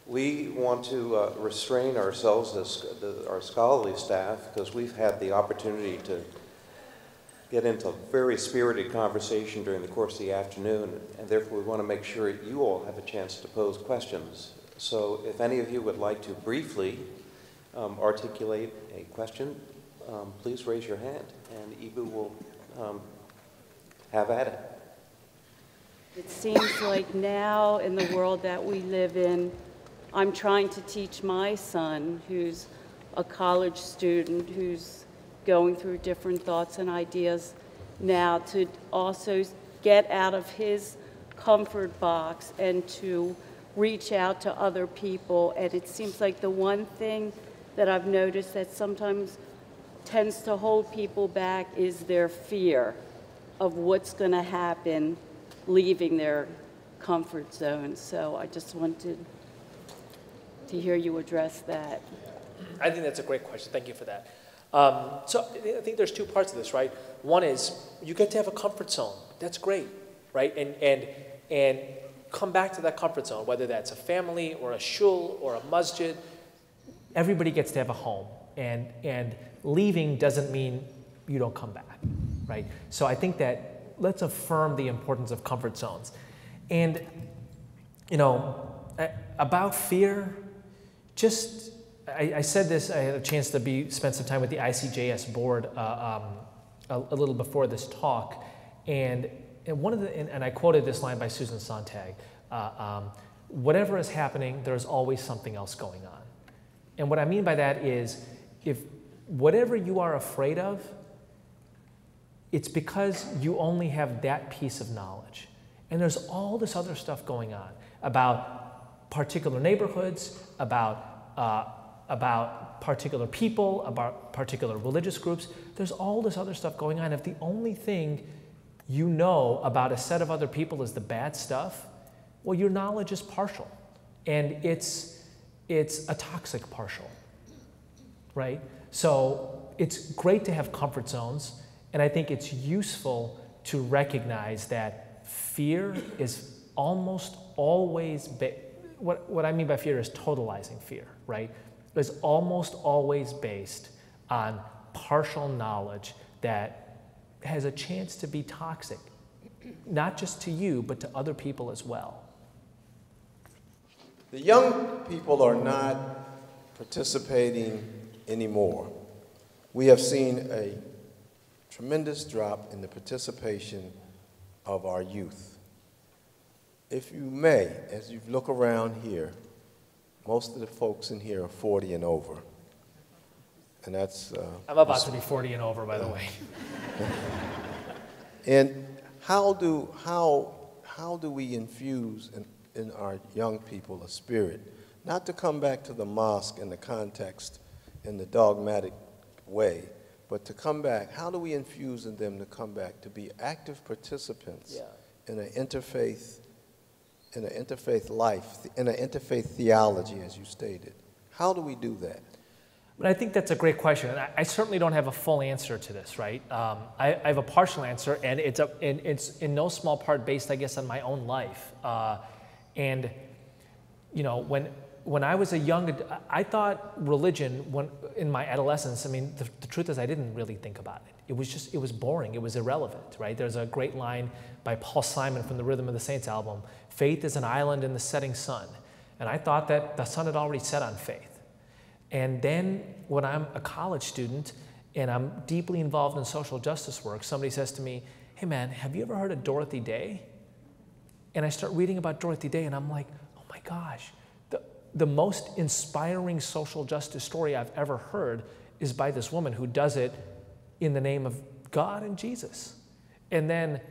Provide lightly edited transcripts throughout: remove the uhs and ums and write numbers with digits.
We want to restrain ourselves as our scholarly staff because we've had the opportunity to get into very spirited conversation during the course of the afternoon, and therefore we want to make sure you all have a chance to pose questions. So if any of you would like to briefly articulate a question, please raise your hand, and Eboo will have at it. It seems like now in the world that we live in, I'm trying to teach my son, who's a college student, who's going through different thoughts and ideas now, to also get out of his comfort box and to reach out to other people. And it seems like the one thing that I've noticed that sometimes tends to hold people back is their fear of what's going to happen leaving their comfort zone. So I just wanted to hear you address that. I think that's a great question. Thank you for that. So I think there's two parts of this, right? One is you get to have a comfort zone. That's great, right? And come back to that comfort zone, whether that's a family or a shul or a masjid. Everybody gets to have a home, and leaving doesn't mean you don't come back, right? So I think that let's affirm the importance of comfort zones. And, you know, about fear, I said this, I had a chance to spend some time with the ICJS board a little before this talk, and I quoted this line by Susan Sontag, whatever is happening, there's always something else going on. And what I mean by that is, if whatever you are afraid of, it's because you only have that piece of knowledge. And there's all this other stuff going on about particular neighborhoods, about particular people, about particular religious groups. There's all this other stuff going on. If the only thing you know about a set of other people is the bad stuff, well, your knowledge is partial. And it's a toxic partial, right? So it's great to have comfort zones. And I think it's useful to recognize that fear is almost always, what I mean by fear is totalizing fear, right? Is almost always based on partial knowledge that has a chance to be toxic, not just to you, but to other people as well. The young people are not participating anymore. We have seen a tremendous drop in the participation of our youth. If you may, as you look around here, most of the folks in here are 40 and over. And that's... I'm about to be 40 and over, by the way. And how do we infuse in our young people a spirit, not to come back to the mosque in the context, in the dogmatic way, but to come back, how do we infuse in them to come back to be active participants in an interfaith life, in an interfaith theology, as you stated? How do we do that? But I think that's a great question. And I certainly don't have a full answer to this, right? I have a partial answer, and it's in no small part based, I guess, on my own life. And, you know, when I was I thought religion, in my adolescence, I mean, the truth is I didn't really think about it. It was boring, it was irrelevant, right? There's a great line by Paul Simon from the Rhythm of the Saints album, faith is an island in the setting sun. And I thought that the sun had already set on faith. And then when I'm a college student and I'm deeply involved in social justice work, somebody says to me, hey man, have you ever heard of Dorothy Day? And I start reading about Dorothy Day and I'm like, oh my gosh, the most inspiring social justice story I've ever heard is by this woman who does it in the name of God and Jesus. And then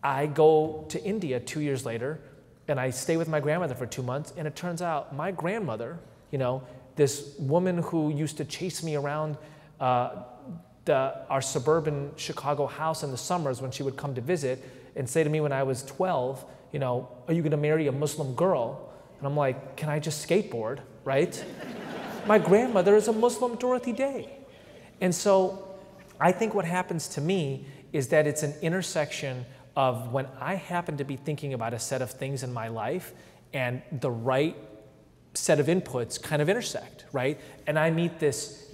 I go to India 2 years later and I stay with my grandmother for 2 months, and it turns out my grandmother, you know, this woman who used to chase me around our suburban Chicago house in the summers when she would come to visit and say to me when I was 12, you know, are you going to marry a Muslim girl? And I'm like, can I just skateboard, right? My grandmother is a Muslim Dorothy Day. And so I think what happens to me is that it's an intersection of when I happen to be thinking about a set of things in my life and the right set of inputs kind of intersect, right? And I meet this,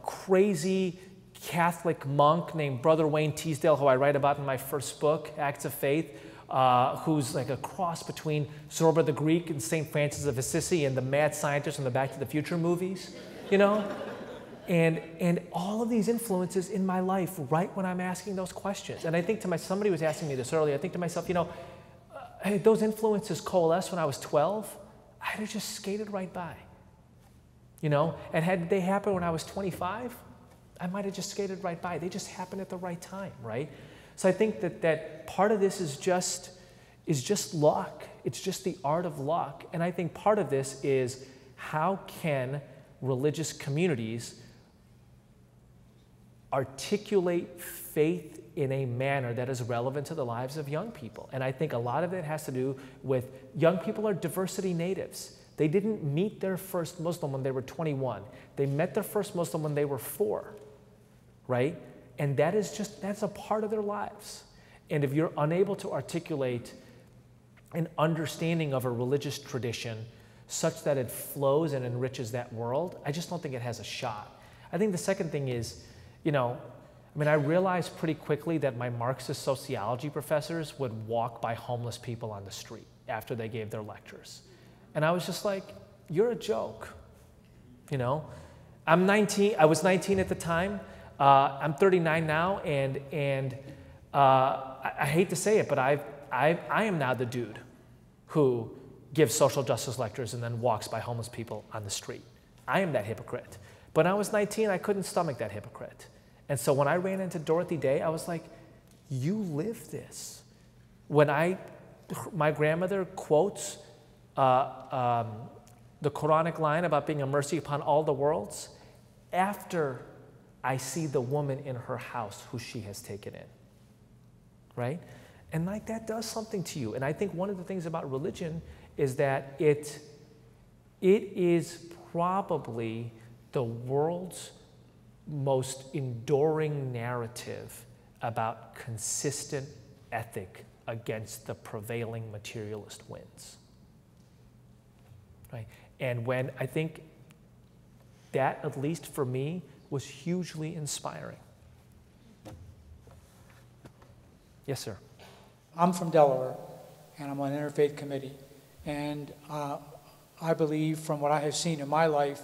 crazy Catholic monk named Brother Wayne Teasdale, who I write about in my first book, Acts of Faith, who's like a cross between Zorba the Greek and St. Francis of Assisi and the mad scientist from the Back to the Future movies, And all of these influences in my life right when I'm asking those questions. And I think to myself, somebody was asking me this earlier, I think to myself, hey, those influences coalesced when I was 12, I'd have just skated right by. And had they happened when I was 25, I might have just skated right by. They just happened at the right time, right? So I think that part of this is just luck. It's just the art of luck. And I think part of this is how can religious communities articulate faith in a manner that is relevant to the lives of young people. And I think a lot of it has to do with young people are diversity natives. They didn't meet their first Muslim when they were 21. They met their first Muslim when they were 4, right? And that's a part of their lives. And if you're unable to articulate an understanding of a religious tradition such that it flows and enriches that world, I just don't think it has a shot. I think the second thing is, I realized pretty quickly that my Marxist sociology professors would walk by homeless people on the street after they gave their lectures. And I was just like, you're a joke, I'm 19, I was 19 at the time, I'm 39 now, and I hate to say it, but I am now the dude who gives social justice lectures and then walks by homeless people on the street. I am that hypocrite. But when I was 19, I couldn't stomach that hypocrite. And so when I ran into Dorothy Day, I was like, you live this. When my grandmother quotes the Quranic line about being a mercy upon all the worlds, after I see the woman in her house who she has taken in, right? And that does something to you. And I think one of the things about religion is that it is probably the world's most enduring narrative about consistent ethic against the prevailing materialist winds, right? And when I think that, at least for me, was hugely inspiring. Yes, sir. I'm from Delaware, and I'm on an interfaith committee. And I believe, from what I have seen in my life,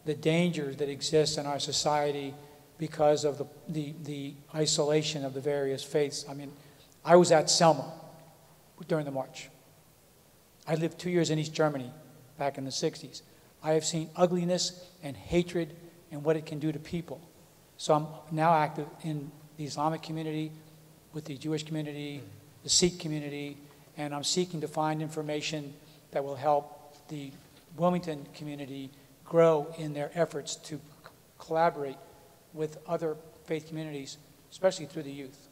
the dangers that exist in our society because of the isolation of the various faiths. I was at Selma during the march. I lived 2 years in East Germany back in the 60s. I have seen ugliness and hatred and what it can do to people. So I'm now active in the Islamic community, with the Jewish community, the Sikh community, and I'm seeking to find information that will help the Wilmington community grow in their efforts to collaborate with other faith communities, especially through the youth.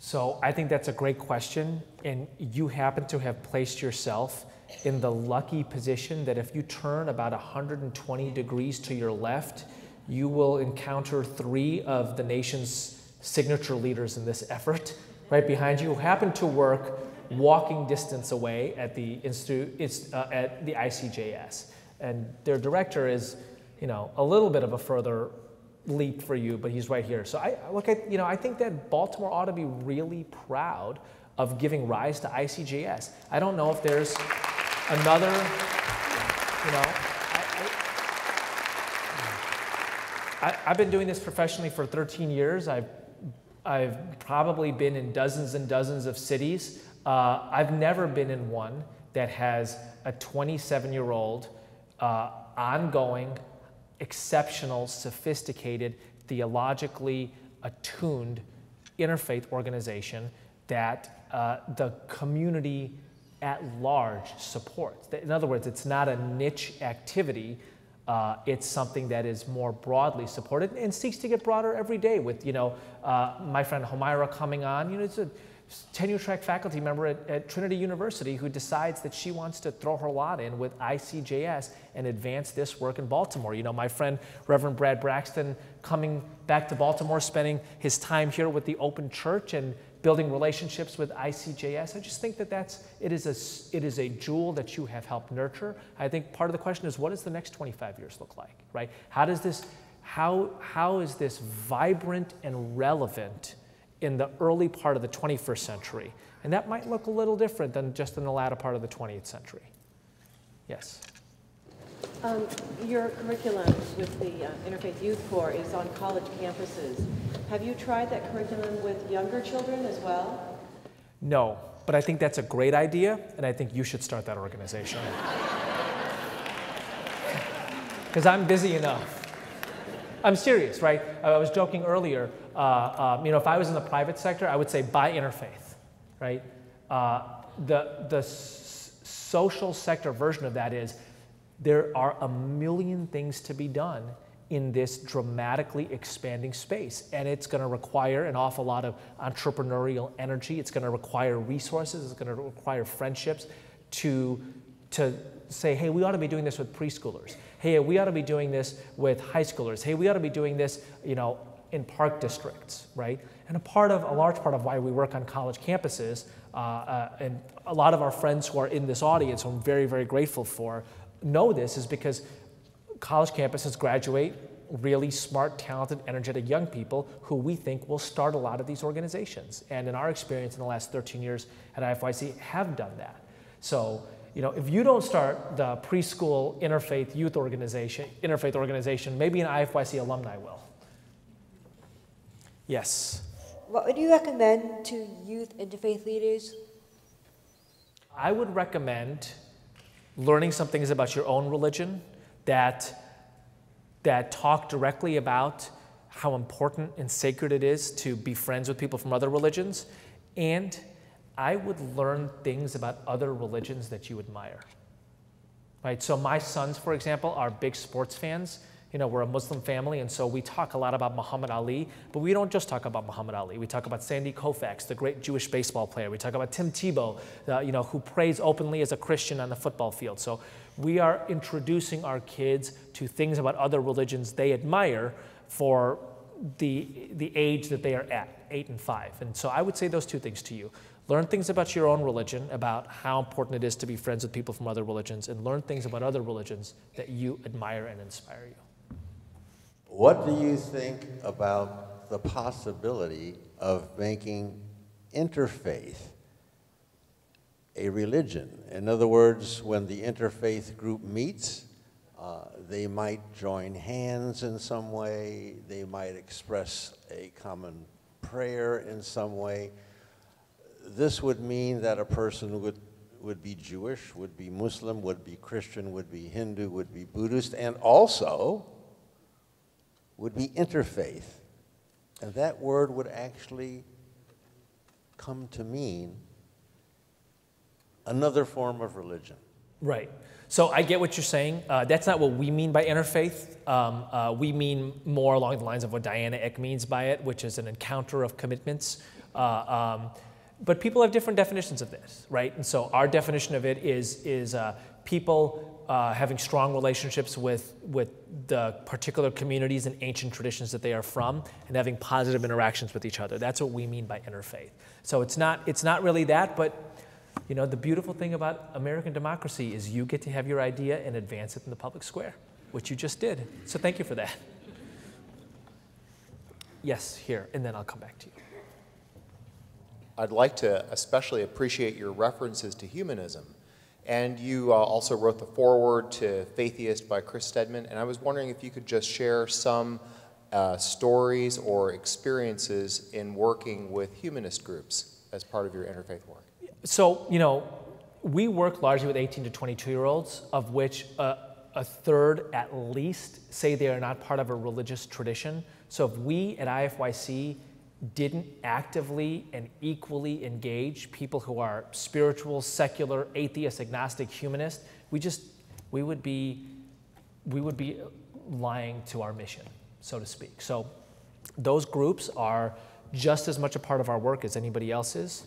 So I think that's a great question, and you happen to have placed yourself in the lucky position that if you turn about 120 degrees to your left, you will encounter 3 of the nation's signature leaders in this effort right behind you, who happen to work walking distance away at the at the ICJS. And their director is, a little bit of a further leap for you, but he's right here. So I think that Baltimore ought to be really proud of giving rise to ICJS. I don't know if there's another, I've been doing this professionally for 13 years. I've probably been in dozens and dozens of cities. I've never been in one that has a 27-year-old ongoing, exceptional, sophisticated, theologically attuned interfaith organization that the community at large supports. In other words, it's not a niche activity. It's something that is more broadly supported and seeks to get broader every day with, my friend Homaira coming on. It's a tenure track faculty member at Trinity University who decides that she wants to throw her lot in with ICJS and advance this work in Baltimore. My friend Reverend Brad Braxton coming back to Baltimore, spending his time here with the Open Church and building relationships with ICJS. I just think that it is a jewel that you have helped nurture. I think part of the question is, what does the next 25 years look like, right? How is this vibrant and relevant in the early part of the 21st century? And that might look a little different than just in the latter part of the 20th century. Yes. Your curriculum with the Interfaith Youth Corps is on college campuses. Have you tried that curriculum with younger children as well? No, but I think that's a great idea, and I think you should start that organization. Because I'm busy enough. I'm serious, right? I was joking earlier. If I was in the private sector, I would say buy Interfaith, right? The social sector version of that is there are a million things to be done in this dramatically expanding space, and it's going to require an awful lot of entrepreneurial energy. It's going to require resources. It's going to require friendships to say, hey, we ought to be doing this with preschoolers. Hey, we ought to be doing this with high schoolers. Hey, we ought to be doing this, in park districts, right? And a large part of why we work on college campuses, and a lot of our friends who are in this audience, who I'm very, very grateful for, know this, is because college campuses graduate really smart, talented, energetic young people who we think will start a lot of these organizations. And in our experience in the last 13 years at IFYC have done that. So, if you don't start the preschool interfaith organization, maybe an IFYC alumni will. Yes? What would you recommend to youth interfaith leaders? I would recommend learning some things about your own religion that talk directly about how important and sacred it is to be friends with people from other religions, and I would learn things about other religions that you admire. Right? So my sons, for example, are big sports fans. We're a Muslim family, and so we talk a lot about Muhammad Ali, but we don't just talk about Muhammad Ali. We talk about Sandy Koufax, the great Jewish baseball player. We talk about Tim Tebow, who prays openly as a Christian on the football field. So we are introducing our kids to things about other religions they admire for the age that they are at, 8 and 5. And so I would say those two things to you. Learn things about your own religion, about how important it is to be friends with people from other religions, and learn things about other religions that you admire and inspire you. What do you think about the possibility of making interfaith a religion? In other words, when the interfaith group meets, they might join hands in some way, they might express a common prayer in some way. This would mean that a person would be Jewish, would be Muslim, would be Christian, would be Hindu, would be Buddhist, and also would be interfaith. And that word would actually come to mean another form of religion. Right. So I get what you're saying. That's not what we mean by interfaith. We mean more along the lines of what Diana Eck means by it, which is an encounter of commitments. But people have different definitions of this, right? And so our definition of it is people having strong relationships with the particular communities and ancient traditions that they are from, and having positive interactions with each other. That's what we mean by interfaith. So it's not really that, but the beautiful thing about American democracy is you get to have your idea and advance it in the public square, which you just did. So thank you for that. Yes, here, and then I'll come back to you. I'd like to especially appreciate your references to humanism. And you also wrote the foreword to Faithiest by Chris Stedman, and I was wondering if you could just share some stories or experiences in working with humanist groups as part of your interfaith work. So, we work largely with 18 to 22-year-olds, of which a third at least say they are not part of a religious tradition. So if we at IFYC didn't actively and equally engage people who are spiritual, secular, atheist, agnostic, humanist, we would be lying to our mission, so to speak. So those groups are just as much a part of our work as anybody else's.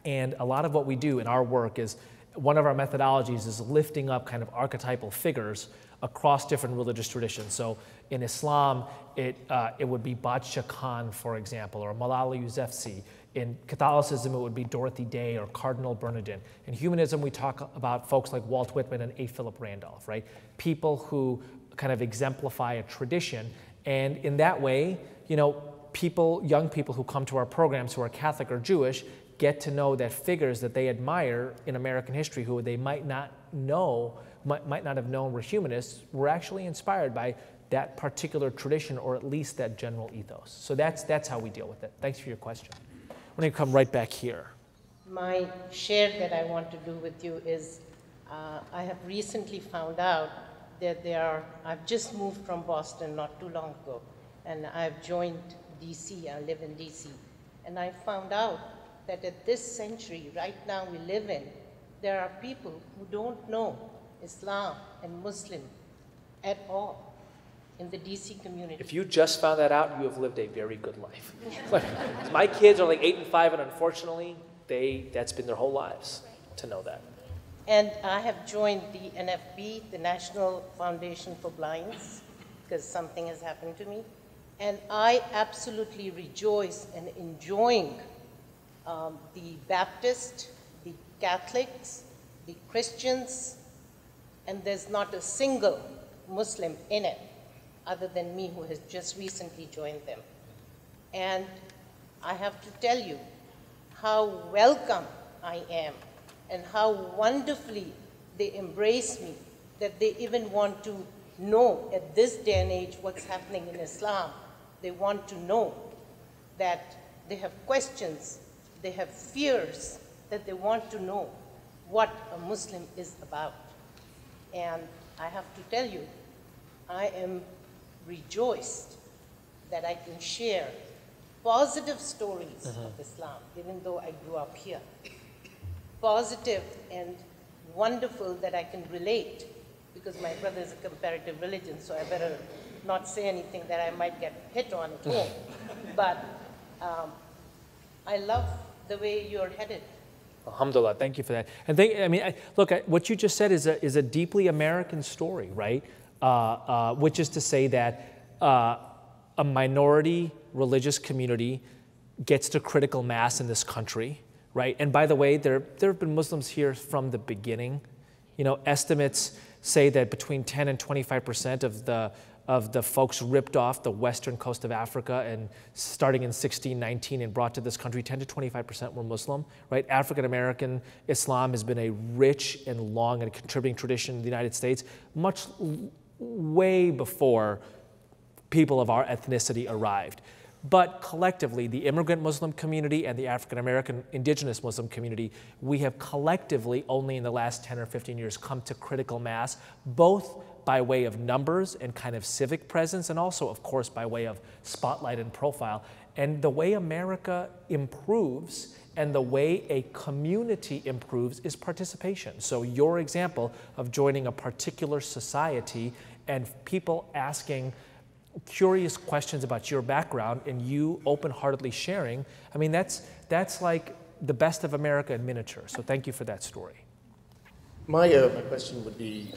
And a lot of what we do in our work is, one of our methodologies is lifting up kind of archetypal figures across different religious traditions. So in Islam, it would be Badsha Khan, for example, or Malala Yousafzai. In Catholicism, it would be Dorothy Day or Cardinal Bernardin. In humanism, we talk about folks like Walt Whitman and A. Philip Randolph, right? People who kind of exemplify a tradition. And in that way, you know, young people who come to our programs who are Catholic or Jewish get to know that figures that they admire in American history who they might not have known were humanists were actually inspired by that particular tradition or at least that general ethos. So that's how we deal with it. Thanks for your question. I'm going to come right back here. My share that I want to do with you is I have recently found out that I've just moved from Boston not too long ago, and I've joined DC, I live in DC, and I found out that at this century, right now we live in, there are people who don't know Islam and Muslim at all in the DC community. If you just found that out, you have lived a very good life. My kids are like 8 and 5, and unfortunately, that's been their whole lives to know that. And I have joined the NFB, the National Foundation for Blinds, because something has happened to me. And I absolutely rejoice in enjoying the Baptist, the Catholics, the Christians, and there's not a single Muslim in it other than me who has just recently joined them. And I have to tell you how welcome I am and how wonderfully they embrace me, that they even want to know at this day and age what's happening in Islam. They want to know that they have questions, they have fears, that they want to know what a Muslim is about. And I have to tell you, I am rejoiced that I can share positive stories of Islam, even though I grew up here. Positive and wonderful that I can relate, because my brother is a comparative religion, so I better not say anything that I might get hit on at home. But I love the way you're headed. Alhamdulillah, thank you for that. And look, what you just said is a deeply American story, right? Which is to say that a minority religious community gets to critical mass in this country, right? And by the way, there have been Muslims here from the beginning. You know, estimates say that between 10 and 25% of the folks ripped off the western coast of Africa and starting in 1619 and brought to this country, 10 to 25% were Muslim, right? African-American Islam has been a rich and long and contributing tradition in the United States, way before people of our ethnicity arrived. But collectively, the immigrant Muslim community and the African-American indigenous Muslim community, we have collectively only in the last 10 or 15 years come to critical mass, both by way of numbers and kind of civic presence, and also, of course, by way of spotlight and profile. And the way America improves and the way a community improves is participation. So your example of joining a particular society and people asking curious questions about your background and you open-heartedly sharing, I mean, that's like the best of America in miniature. So thank you for that story. My question would be,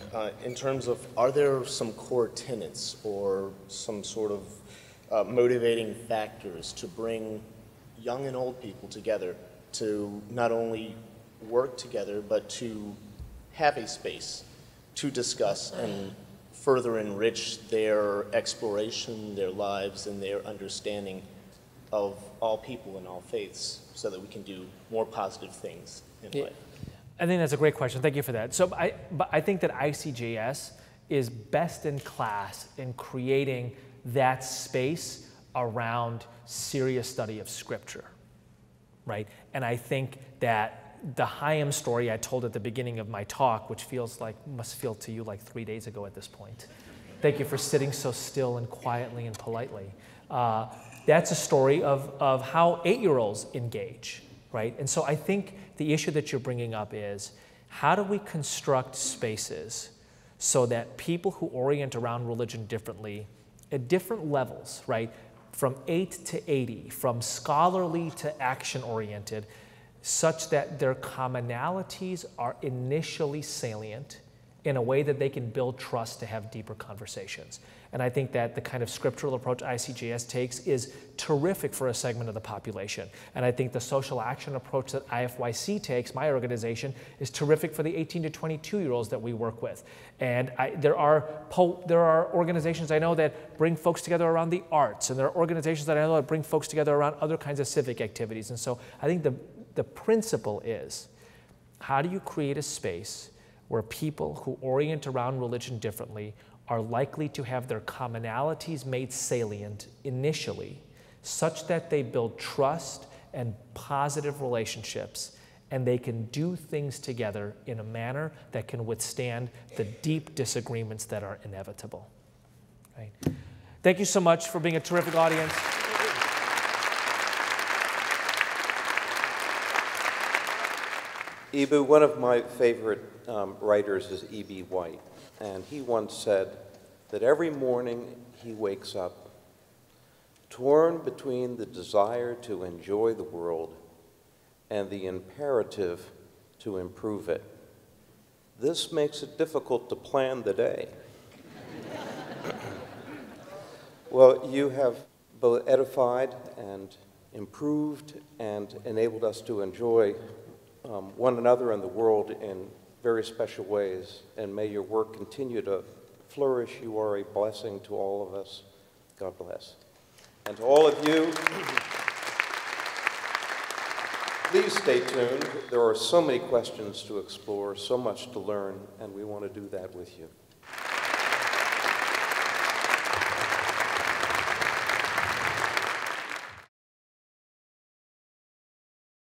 in terms of, are there some core tenets or some sort of motivating factors to bring young and old people together to not only work together, but to have a space to discuss and further enrich their exploration, their lives, and their understanding of all people and all faiths so that we can do more positive things in life? I think that's a great question. Thank you for that. So I think that ICJS is best in class in creating that space around serious study of Scripture, right? And I think that the Hayam story I told at the beginning of my talk, which must feel to you like 3 days ago at this point. Thank you for sitting so still and quietly and politely. That's a story of how 8-year-olds engage, right? And so I think the issue that you're bringing up is, how do we construct spaces so that people who orient around religion differently, at different levels, right, from 8 to 80, from scholarly to action-oriented, such that their commonalities are initially salient in a way that they can build trust to have deeper conversations. And I think that the kind of scriptural approach ICJS takes is terrific for a segment of the population. And I think the social action approach that IFYC takes, my organization, is terrific for the 18 to 22-year-olds that we work with. And there are organizations I know that bring folks together around the arts, and there are organizations that I know that bring folks together around other kinds of civic activities. And so I think the principle is, how do you create a space where people who orient around religion differently are likely to have their commonalities made salient initially, such that they build trust and positive relationships, and they can do things together in a manner that can withstand the deep disagreements that are inevitable. Right? Thank you so much for being a terrific audience. Eboo, one of my favorite writers is E.B. White, and he once said that every morning he wakes up torn between the desire to enjoy the world and the imperative to improve it. This makes it difficult to plan the day. Well, you have both edified and improved and enabled us to enjoy one another and the world in very special ways, and may your work continue to flourish. You are a blessing to all of us. God bless. And to all of you, please stay tuned. There are so many questions to explore, so much to learn, and we want to do that with you.